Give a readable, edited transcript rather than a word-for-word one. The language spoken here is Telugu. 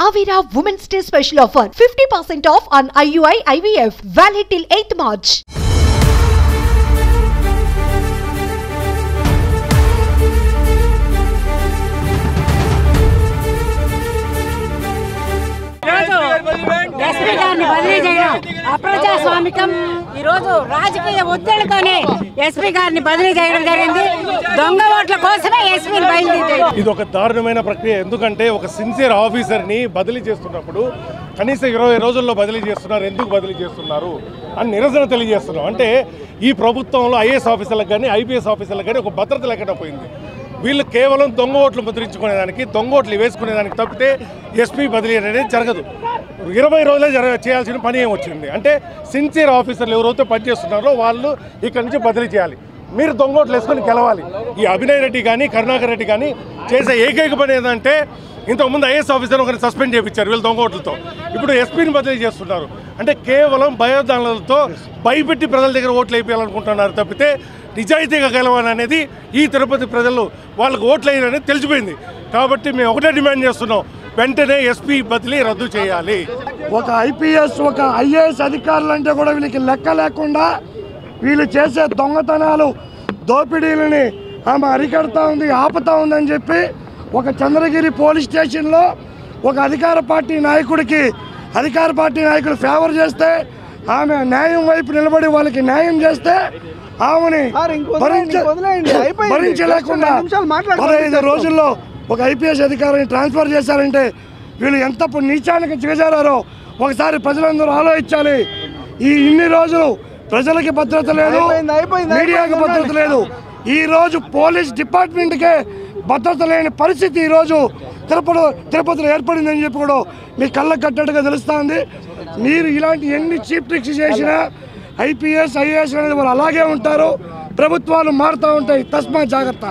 Avira Women's Day special offer 50% off on IUI IVF valid till 8th March. SP గారిని బదిలీ చేయడం అప్రజాస్వామికం. ఈరోజు రాజకీయ ఒత్తిడితోనే ఎస్పీ గారిని బదిలీ చేయడం జరిగింది. దొంగ ఓట్ల కోసమే ఎస్పీని బయలుదేరారు. ఇది ఒక దారుణమైన ప్రక్రియ. ఎందుకంటే ఒక సిన్సియర్ ఆఫీసర్ని బదిలీ చేస్తున్నప్పుడు కనీసం 20 రోజుల్లో బదిలీ చేస్తున్నారు, ఎందుకు బదిలీ చేస్తున్నారు అని నిరసన తెలియజేస్తున్నాం. అంటే ఈ ప్రభుత్వంలో ఐఏఎస్ ఆఫీసర్లకు కానీ ఐపీఎస్ ఆఫీసర్లకు కానీ ఒక భద్రత లేకుండా పోయింది. వీళ్ళు కేవలం దొంగ ఓట్లు ముద్రించుకునేదానికి, దొంగ ఓట్లు వేసుకునేదానికి తప్పితే ఎస్పీ బదిలీ అనేది జరగదు. 20 రోజులే చేయాల్సిన పని ఏమొచ్చింది అంటే సిన్సియర్ ఆఫీసర్లు ఎవరైతే పనిచేస్తున్నారో వాళ్ళు ఇక్కడి నుంచి బదిలీ చేయాలి. మీరు దొంగ ఓట్లు వేసుకొని గెలవాలి. ఈ అభినయ్ రెడ్డి కానీ కరుణాకర్ రెడ్డి కానీ చేసే ఏకైక పని ఏంటంటే ఇంతకుముందు ఐఏఎస్ ఆఫీసర్ ఒకరిని సస్పెండ్ చేయించారు వీళ్ళు దొంగ ఓట్లతో. ఇప్పుడు ఎస్పీని బదిలీ చేస్తున్నారు. అంటే కేవలం భయోదానాలతో భయపెట్టి ప్రజల దగ్గర ఓట్లు వేయాలనుకుంటున్నారు తప్పితే నిజాయితీగా గెలవాలని అనేది ఈ తిరుపతి ప్రజలు వాళ్ళకు ఓట్లు వేయాలని తెలిసిపోయింది. కాబట్టి మేము ఒకటే డిమాండ్ చేస్తున్నాం, వెంటనే ఎస్పీ బదిలీ రద్దు చేయాలి. ఒక ఐపీఎస్ ఒక ఐఏఎస్ అధికారులు అంటే కూడా వీళ్ళకి లెక్క లేకుండా వీళ్ళు చేసే దొంగతనాలు దోపిడీలని ఆమె అరికడతా ఉంది, ఆపుతా ఉందని చెప్పి ఒక చంద్రగిరి పోలీస్ స్టేషన్లో ఒక అధికార పార్టీ నాయకుడు ఫేవర్ చేస్తే ఆమె న్యాయం వైపు నిలబడి వాళ్ళకి న్యాయం చేస్తే ఆమెని భరించలేకుండా 15 రోజుల్లో ఒక ఐపీఎస్ అధికారిని ట్రాన్స్ఫర్ చేశారంటే వీళ్ళు ఎంత నీచానికి దిగజారో ఒకసారి ప్రజలందరూ ఆలోచించాలి. ఇన్ని రోజులు ప్రజలకి భద్రత లేదు, మీడియాకి భద్రత లేదు. ఈరోజు పోలీస్ డిపార్ట్మెంట్కే భద్రత లేని పరిస్థితి ఈరోజు తిరుపతిలో ఏర్పడిందని చెప్పి కూడా మీ కళ్ళకు కట్టట్టుగా తెలుస్తుంది. మీరు ఇలాంటి ఎన్ని చీప్ ట్రిక్స్ చేసినా ఐపీఎస్ ఐఏఎస్ అనేది వాళ్ళు అలాగే ఉంటారు. ప్రభుత్వాలు మారుతూ ఉంటాయి. తస్మాత్ జాగ్రత్త.